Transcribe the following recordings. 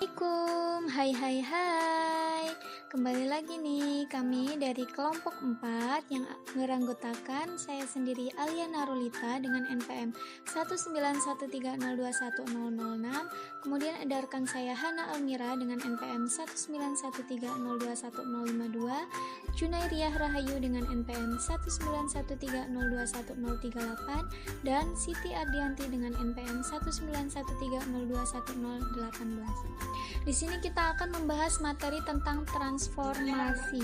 Assalamualaikum, hai. Kembali lagi nih kami dari kelompok 4 yang beranggotakan saya sendiri Alia Narulita dengan NPM 19130210006. Kemudian ada rekan saya Hana Almira dengan NPM 19130211052, Junairiah Rahayu dengan NPM 19130211038, dan Siti Ardianti dengan NPM 19130211018. Di sini kita akan membahas materi tentang transformasi.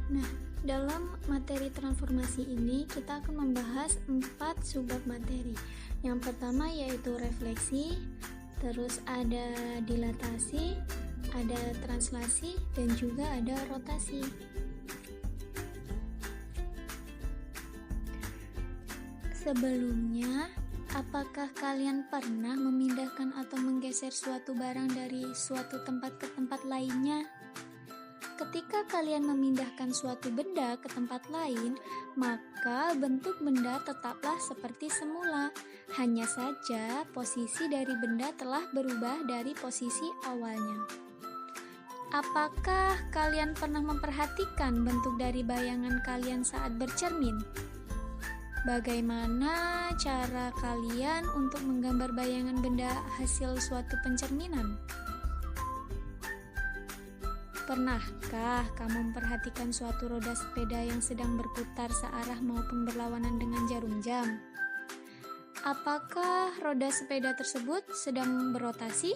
Nah, dalam materi transformasi ini kita akan membahas 4 subbab materi. Yang pertama yaitu refleksi, terus ada dilatasi, ada translasi, dan juga ada rotasi. Sebelumnya, apakah kalian pernah memindahkan atau menggeser suatu barang dari suatu tempat ke tempat lainnya? Ketika kalian memindahkan suatu benda ke tempat lain, maka bentuk benda tetaplah seperti semula. Hanya saja posisi dari benda telah berubah dari posisi awalnya. Apakah kalian pernah memperhatikan bentuk dari bayangan kalian saat bercermin? Bagaimana cara kalian untuk menggambar bayangan benda hasil suatu pencerminan? Pernahkah kamu memperhatikan suatu roda sepeda yang sedang berputar searah maupun berlawanan dengan jarum jam? Apakah roda sepeda tersebut sedang berotasi?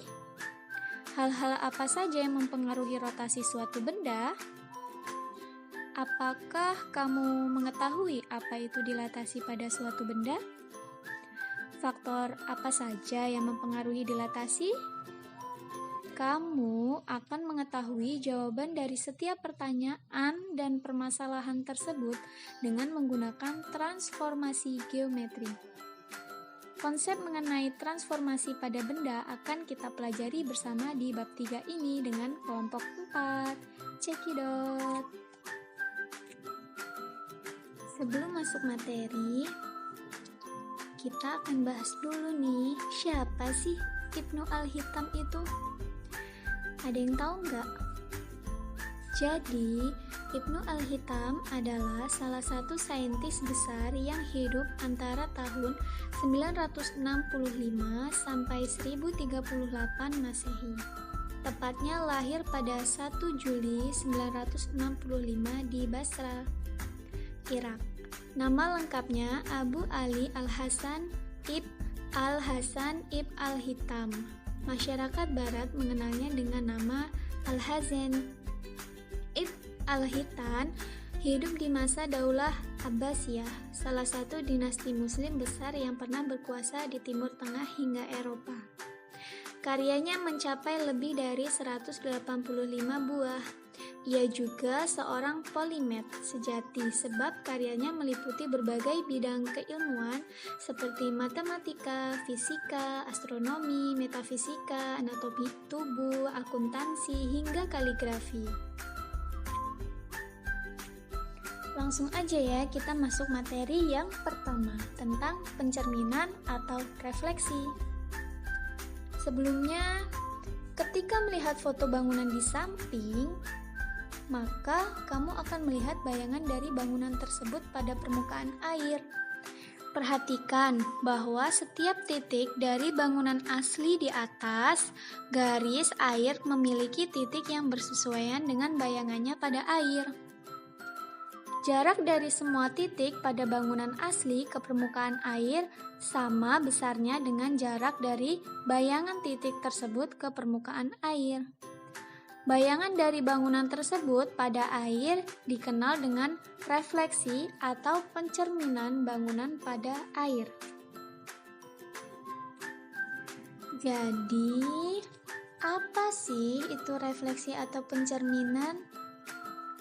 Hal-hal apa saja yang mempengaruhi rotasi suatu benda? Apakah kamu mengetahui apa itu dilatasi pada suatu benda? Faktor apa saja yang mempengaruhi dilatasi? Kamu akan mengetahui jawaban dari setiap pertanyaan dan permasalahan tersebut dengan menggunakan transformasi geometri. Konsep mengenai transformasi pada benda akan kita pelajari bersama di bab 3 ini dengan kelompok 4. Cekidot. Sebelum masuk materi, kita akan bahas dulu nih, siapa sih Ibnu Al-Hitham itu? Ada yang tahu nggak? Jadi, Ibnu Al-Hitham adalah salah satu saintis besar yang hidup antara tahun 965 sampai 1038 Masehi. Tepatnya lahir pada 1 Juli 965 di Basra, Irak. Nama lengkapnya Abu Ali Al-Hasan Ibn Al-Hitham. Masyarakat Barat mengenalnya dengan nama Al-Hazen. Ibn Al-Hitham hidup di masa Daulah Abbasiyah, salah satu dinasti muslim besar yang pernah berkuasa di Timur Tengah hingga Eropa. Karyanya mencapai lebih dari 185 buah. Ia juga seorang polimet sejati sebab karyanya meliputi berbagai bidang keilmuan seperti matematika, fisika, astronomi, metafisika, anatomi tubuh, akuntansi, hingga kaligrafi. Langsung aja ya, kita masuk materi yang pertama tentang pencerminan atau refleksi. Sebelumnya, ketika melihat foto bangunan di samping, maka kamu akan melihat bayangan dari bangunan tersebut pada permukaan air. Perhatikan bahwa setiap titik dari bangunan asli di atas garis air memiliki titik yang bersesuaian dengan bayangannya pada air. Jarak dari semua titik pada bangunan asli ke permukaan air sama besarnya dengan jarak dari bayangan titik tersebut ke permukaan air. Bayangan dari bangunan tersebut pada air dikenal dengan refleksi atau pencerminan bangunan pada air. Jadi, apa sih itu refleksi atau pencerminan?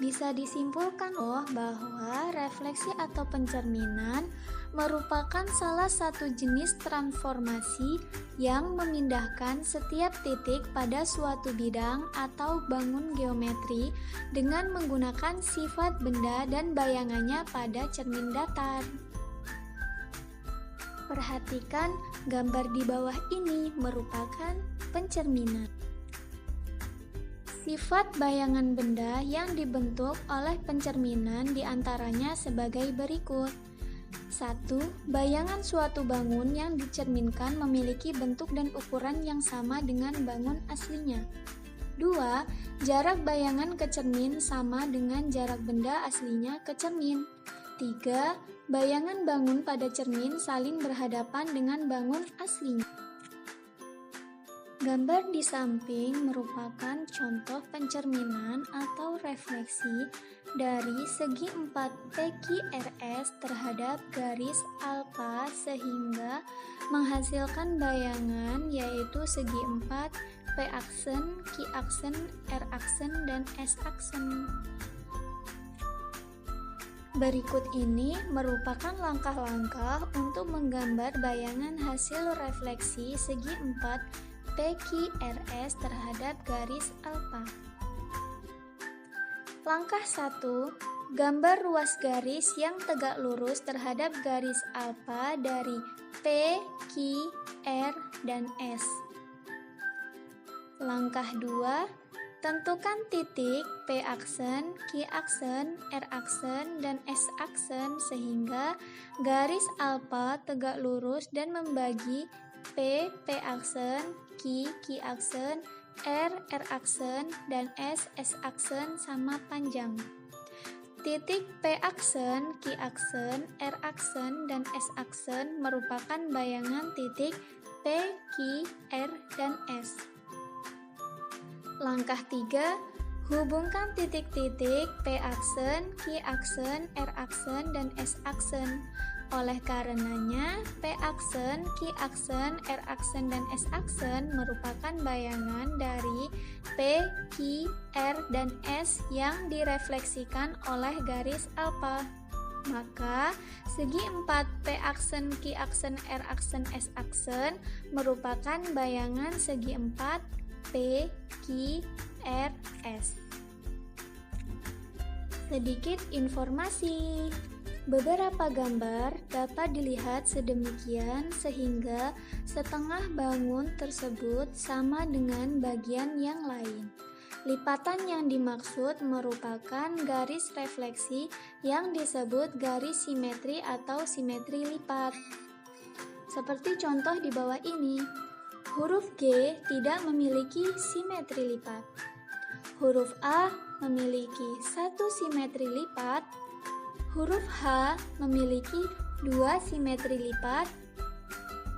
Bisa disimpulkan bahwa refleksi atau pencerminan merupakan salah satu jenis transformasi yang memindahkan setiap titik pada suatu bidang atau bangun geometri dengan menggunakan sifat benda dan bayangannya pada cermin datar. Perhatikan gambar di bawah ini merupakan pencerminan. Sifat bayangan benda yang dibentuk oleh pencerminan diantaranya sebagai berikut. 1. Bayangan suatu bangun yang dicerminkan memiliki bentuk dan ukuran yang sama dengan bangun aslinya. 2. Jarak bayangan ke cermin sama dengan jarak benda aslinya ke cermin. 3. Bayangan bangun pada cermin saling berhadapan dengan bangun aslinya. Gambar di samping merupakan contoh pencerminan atau refleksi dari segi 4 PQRS terhadap garis alfa sehingga menghasilkan bayangan yaitu segi 4 P-aksen, Q-aksen, R-aksen, dan S-aksen. Berikut ini merupakan langkah-langkah untuk menggambar bayangan hasil refleksi segi 4 PQRS terhadap garis alfa. Langkah 1. Gambar ruas garis yang tegak lurus terhadap garis alfa dari P, Q, R, dan S. Langkah 2. Tentukan titik P-aksen, Q-aksen, R-aksen, dan S-aksen sehingga garis alfa tegak lurus dan membagi P, P-aksen, Q, Q-aksen, R, R-aksen, dan S, S-aksen sama panjang. Titik P-aksen, Q-aksen, R-aksen, dan S-aksen merupakan bayangan titik P, Q, R, dan S. Langkah 3. Hubungkan titik-titik P-aksen, Q-aksen, R-aksen, dan S-aksen. Oleh karenanya, P-aksen, Q-aksen, R-aksen, dan S-aksen merupakan bayangan dari P, Q, R, dan S yang direfleksikan oleh garis alfa. Maka, segi 4 P-aksen, Q-aksen, R-aksen, S-aksen merupakan bayangan segi 4 P, Q, R, S. Sedikit informasi. Beberapa gambar dapat dilihat sedemikian sehingga setengah bangun tersebut sama dengan bagian yang lain. Lipatan yang dimaksud merupakan garis refleksi yang disebut garis simetri atau simetri lipat. Seperti contoh di bawah ini. Huruf G tidak memiliki simetri lipat. Huruf A memiliki satu simetri lipat. Huruf H memiliki 2 simetri lipat.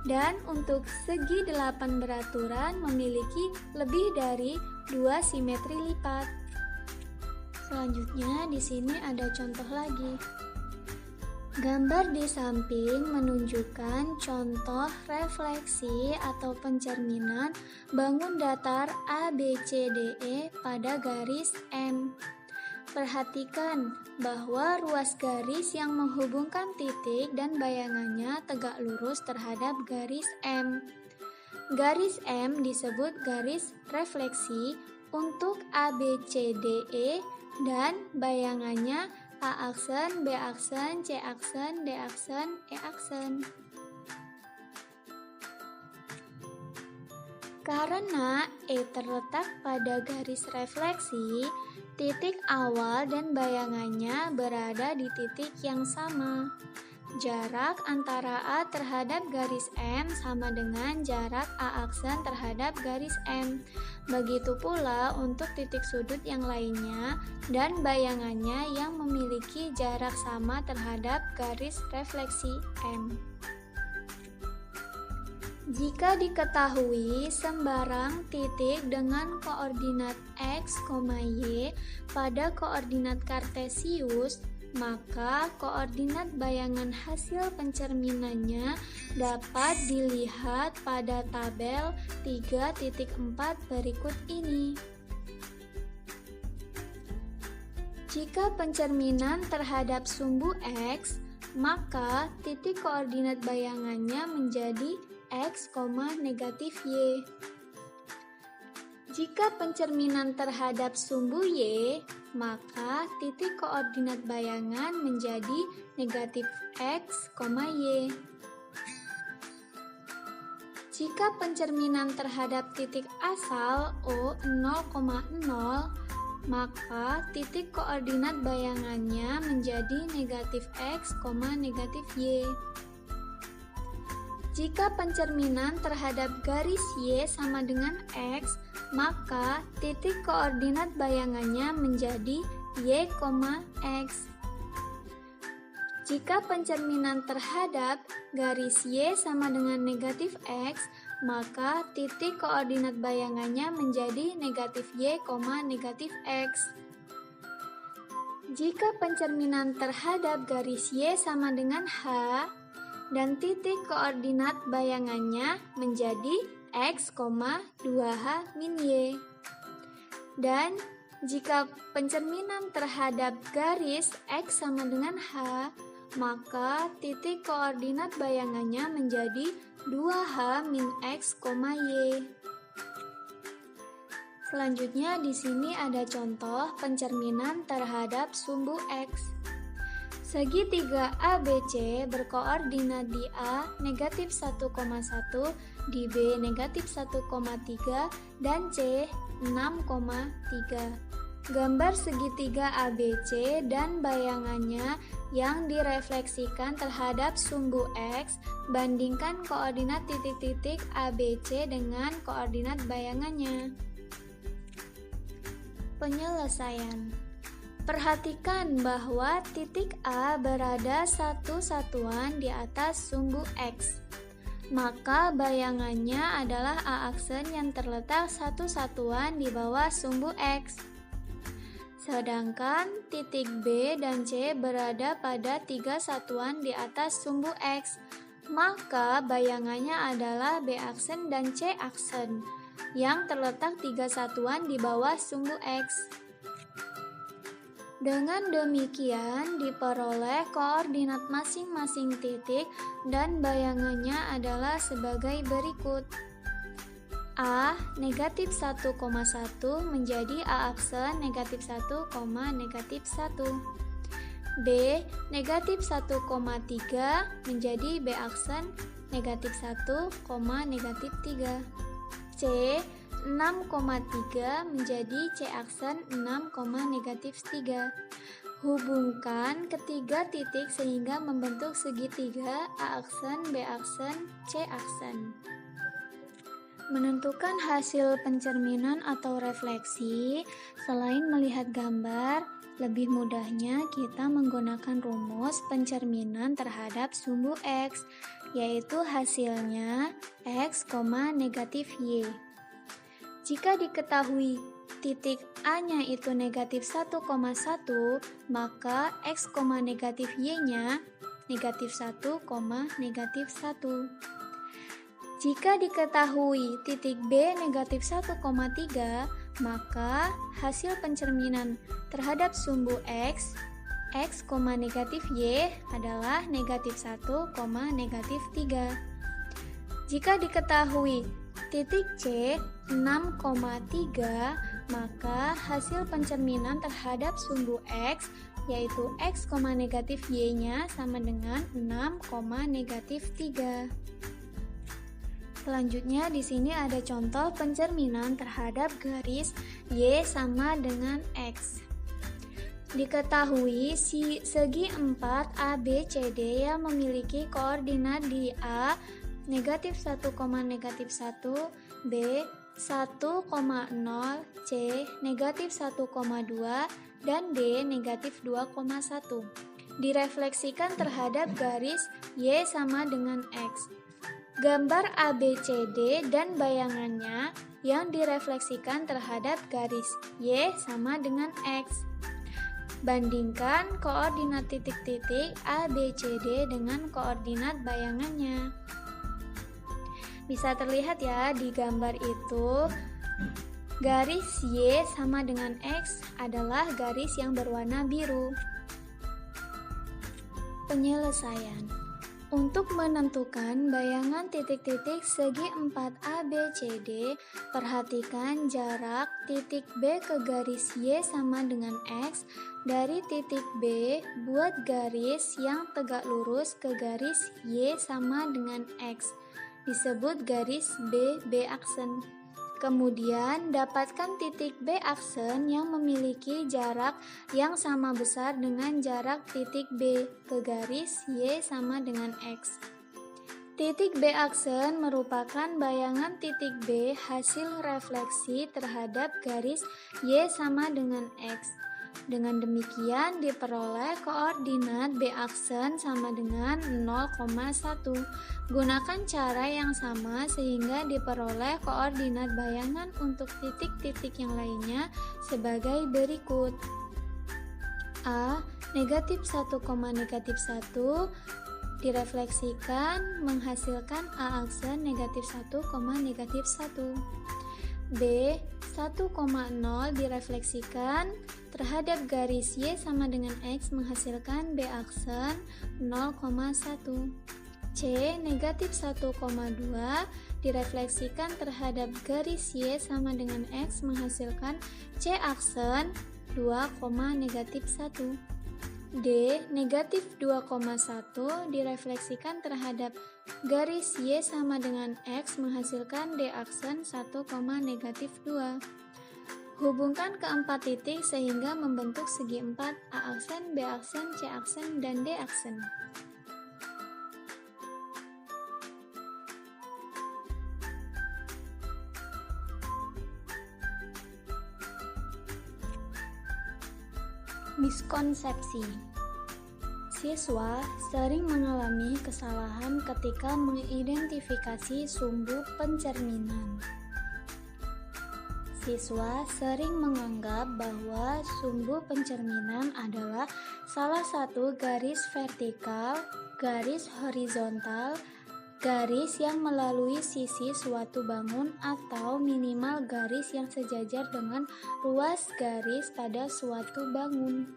Dan untuk segi 8 beraturan memiliki lebih dari 2 simetri lipat. Selanjutnya di sini ada contoh lagi. Gambar di samping menunjukkan contoh refleksi atau pencerminan bangun datar ABCDE pada garis M. Perhatikan bahwa ruas garis yang menghubungkan titik dan bayangannya tegak lurus terhadap garis M. Garis M disebut garis refleksi untuk ABCDE dan bayangannya A-aksen, B-aksen, C-aksen, D-aksen, E-aksen. Karena E terletak pada garis refleksi, titik awal dan bayangannya berada di titik yang sama. Jarak antara A terhadap garis M sama dengan jarak A-aksen terhadap garis M. Begitu pula untuk titik sudut yang lainnya dan bayangannya yang memiliki jarak sama terhadap garis refleksi M. Jika diketahui sembarang titik dengan koordinat X, Y pada koordinat kartesius, maka koordinat bayangan hasil pencerminannya dapat dilihat pada tabel 3.4 berikut ini. Jika pencerminan terhadap sumbu X, maka titik koordinat bayangannya menjadi X, negatif Y. Jika pencerminan terhadap sumbu Y, maka titik koordinat bayangan menjadi negatif X, Y. Jika pencerminan terhadap titik asal O 0,0, maka titik koordinat bayangannya menjadi negatif X, negatif Y. Jika pencerminan terhadap garis Y sama dengan X, maka titik koordinat bayangannya menjadi Y, X. Jika pencerminan terhadap garis Y sama dengan negatif X, maka titik koordinat bayangannya menjadi negatif Y, negatif X. Jika pencerminan terhadap garis Y sama dengan H, dan titik koordinat bayangannya menjadi X, 2H min Y. Dan jika pencerminan terhadap garis X sama dengan H, maka titik koordinat bayangannya menjadi 2H min X, Y. Selanjutnya di sini ada contoh pencerminan terhadap sumbu X. Segitiga ABC berkoordinat di A negatif 1,1, di B negatif 1,3, dan C 6,3. Gambar segitiga ABC dan bayangannya yang direfleksikan terhadap sumbu X, bandingkan koordinat titik-titik ABC dengan koordinat bayangannya. Penyelesaian. Perhatikan bahwa titik A berada satu satuan di atas sumbu X. Maka bayangannya adalah A aksen yang terletak satu satuan di bawah sumbu X. Sedangkan titik B dan C berada pada 3 satuan di atas sumbu X, maka bayangannya adalah B aksen dan C aksen yang terletak 3 satuan di bawah sumbu X. Dengan demikian diperoleh koordinat masing-masing titik dan bayangannya adalah sebagai berikut. A negatif 1,1 menjadi A aksen negatif 1, negatif 1. B negatif 1,3 menjadi B aksen negatif 1, negatif 3. C 6,3 menjadi C aksen 6, negatif 3. Hubungkan ketiga titik sehingga membentuk segitiga A aksen, B aksen, C aksen. Menentukan hasil pencerminan atau refleksi, selain melihat gambar, lebih mudahnya kita menggunakan rumus pencerminan terhadap sumbu X, yaitu hasilnya X, negatif Y. Jika diketahui titik A-nya itu negatif 1,1, maka X, negatif Y-nya negatif 1, negatif 1. Jika diketahui titik B negatif 1,3, maka hasil pencerminan terhadap sumbu X, negatif Y adalah negatif 1, negatif 3. Jika diketahui titik C 6,3, maka hasil pencerminan terhadap sumbu X yaitu X, negatif Y-nya sama dengan 6, negatif 3. Selanjutnya di sini ada contoh pencerminan terhadap garis Y sama dengan X. Diketahui segi 4 ABCD yang memiliki koordinat di A negatif 1, negatif 1, B 1,0, C negatif 1,2, dan D negatif 2,1. Direfleksikan terhadap garis Y sama dengan X. Gambar ABCD dan bayangannya yang direfleksikan terhadap garis Y sama dengan X. Bandingkan koordinat titik-titik ABCD dengan koordinat bayangannya. Bisa terlihat ya di gambar itu, garis Y sama dengan X adalah garis yang berwarna biru. Penyelesaian. Untuk menentukan bayangan titik-titik segi 4 ABCD, perhatikan jarak titik B ke garis Y sama dengan X. Dari titik B, buat garis yang tegak lurus ke garis Y sama dengan X. disebut garis B aksen. Kemudian, dapatkan titik B aksen yang memiliki jarak yang sama besar dengan jarak titik B ke garis Y sama dengan X. Titik B aksen merupakan bayangan titik B hasil refleksi terhadap garis Y sama dengan X. Dengan demikian diperoleh koordinat B aksen sama dengan 0,1. Gunakan cara yang sama sehingga diperoleh koordinat bayangan untuk titik-titik yang lainnya sebagai berikut. A, negatif 1, negatif 1 direfleksikan menghasilkan A aksen negatif 1, negatif 1. B, 1,0 direfleksikan terhadap garis Y sama dengan X menghasilkan B aksen 0,1. C, negatif 1,2 direfleksikan terhadap garis Y sama dengan X menghasilkan C aksen 2, negatif 1. D, negatif 2,1 direfleksikan terhadap garis Y sama dengan X menghasilkan D aksen 1, negatif 2. Hubungkan keempat titik sehingga membentuk segi 4 A aksen, B aksen, C aksen, dan D aksen. Miskonsepsi. Siswa sering mengalami kesalahan ketika mengidentifikasi sumbu pencerminan. Siswa sering menganggap bahwa sumbu pencerminan adalah salah satu garis vertikal, garis horizontal, garis yang melalui sisi suatu bangun atau minimal garis yang sejajar dengan ruas garis pada suatu bangun.